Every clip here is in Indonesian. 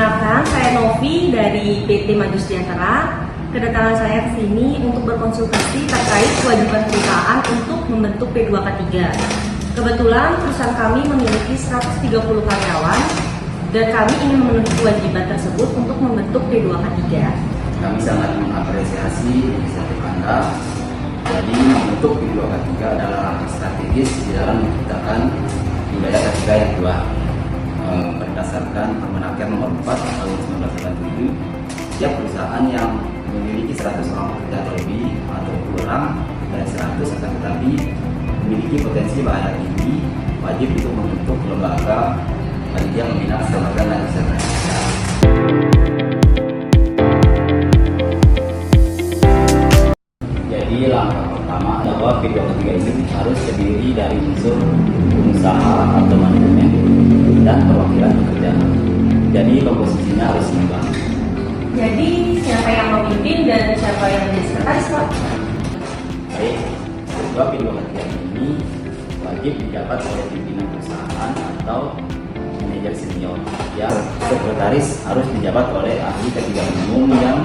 Perkenalkan, saya Novi dari PT Maju Sejahtera. Kedatangan saya ke sini untuk berkonsultasi terkait kewajiban perusahaan untuk membentuk P2K3. Kebetulan perusahaan kami memiliki 130 karyawan dan kami ingin memenuhi kewajiban tersebut untuk membentuk P2K3. Kami sangat mengapresiasi inisiatif Anda. Jadi membentuk P2K3 adalah strategis di dalam menciptakan wilayah K3 yang kuat. Berdasarkan Permenaker nomor 4 tahun 1997, setiap perusahaan yang memiliki 100 orang pekerja atau lebih atau kurang dari 100 akan tetapi memiliki potensi bahaya tinggi wajib untuk membentuk lembaga panitia pembina keselamatan dan kesehatan. Jadi langkah pertama bahwa P2K3 ini harus terdiri dari unsur pengusaha atau manajemen dan perwakilan pekerja. Jadi komposisinya harus seimbang. Jadi siapa yang memimpin dan siapa yang menjadi sekretaris, Pak? Baik, ketua P2K3 ini wajib dijabat oleh pimpinan perusahaan atau manajer senior. Yang sekretaris harus dijabat oleh ahli K3 umum yang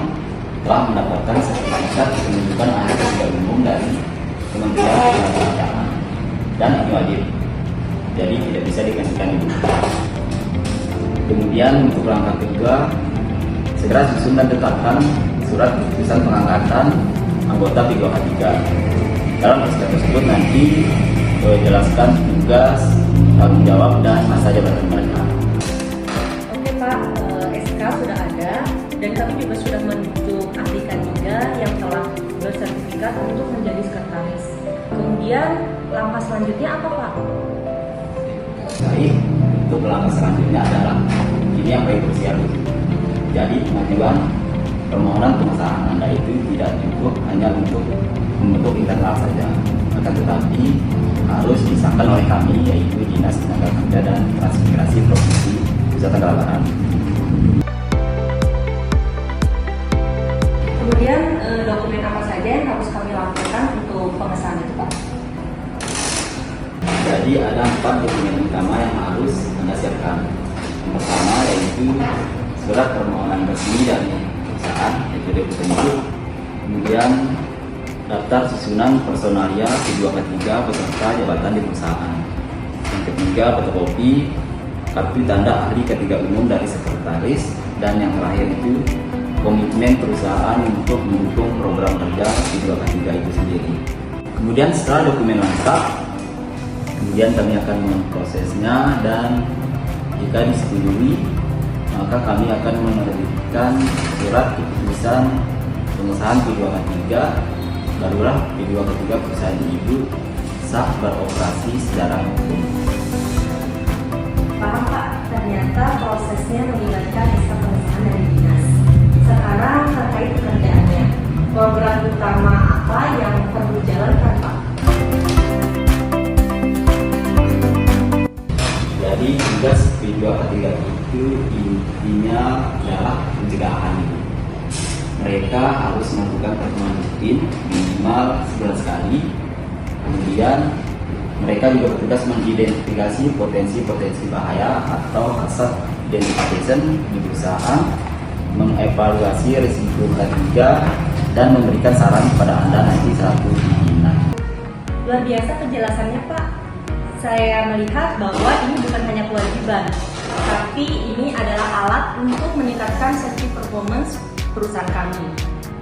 telah mendapatkan sertifikat penunjukan ahli K3 umum dari Kementerian Ketenagakerjaan. Dan ini wajib, jadi tidak bisa digantikan ibu. Kemudian untuk langkah kedua, segera susun dan tetapkan surat keputusan pengangkatan anggota P2K3. Dalam SK tersebut nanti jelaskan tugas, tanggung jawab, dan masa jabatan mereka. Oke Pak, SK sudah ada dan kami juga sudah menunjuk ahli K3 yang telah bersertifikat untuk menjadi sekretaris. Kemudian langkah selanjutnya apa Pak? Baik, untuk langkah selanjutnya adalah ini yang paling krusial. Jadi pengajuan permohonan pengesahan Anda itu tidak cukup hanya untuk membentuk internal saja, akan tetapi harus disahkan oleh kami, yaitu Dinas Tenaga dan Transmigrasi Provinsi Nusa Tenggara Barat. Kemudian dokumen apa saja yang harus kami lampirkan untuk pengesahan itu Pak? Jadi ada 4 dokumen utama yang harus Anda siapkan. Yang pertama yaitu surat permohonan resmi dari perusahaan, yaitu DP. Kemudian daftar susunan personalia P2K3 beserta jabatan di perusahaan. Yang ketiga fotokopi kartu tanda ahli K3 umum dari sekretaris. Dan yang terakhir itu komitmen perusahaan untuk mendukung program kerja P2K3 itu sendiri. Kemudian setelah dokumen lengkap, kemudian kami akan memprosesnya dan jika disetujui maka kami akan menerbitkan surat keputusan pengesahan P2K3. Barulah P2K3 perusahaan ibu sah beroperasi secara hukum. Paham Pak, ternyata prosesnya melibatkan SK pengesahan dari dinas. Sekarang terkait pekerjaannya, program utama apa yang perlu dijalankan Pak? Jadi tugas P2K3 itu intinya adalah pencegahan. Mereka harus melakukan pertemuan rutin minimal sebulan sekali. Kemudian mereka juga bertugas mengidentifikasi potensi-potensi bahaya atau hazard identification di perusahaan, mengevaluasi risiko K3 dan memberikan saran kepada Anda nanti selaku pimpinan. Luar biasa penjelasannya Pak. Saya melihat bahwa ini bukan hanya kewajiban, tapi ini adalah alat untuk meningkatkan safety performance perusahaan kami.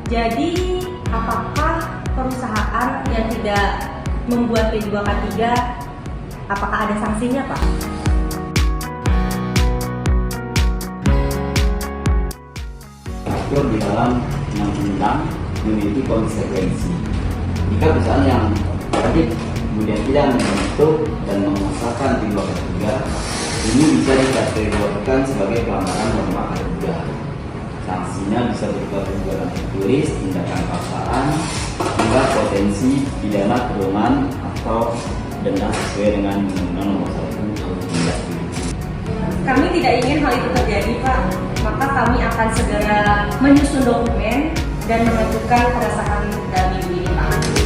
Jadi, apakah perusahaan yang tidak membuat P2K3, apakah ada sanksinya, Pak? Atur di dalam undang-undang memiliki konsekuensi. Jika perusahaan yang wajib kemudian tidak membentuk dan mengesahkan P2K3, ini bisa dikategorikan sebagai pelanggaran norma K3. Sanksinya bisa berupa teguran tertulis, tindakan paksaan, hingga potensi pidana kurungan atau denda sesuai dengan Undang-Undang Nomor 1 Tahun 2019. Kami tidak ingin hal itu terjadi, Pak. Maka kami akan segera menyusun dokumen dan mengajukan pengesahan dalam minggu ini, Pak.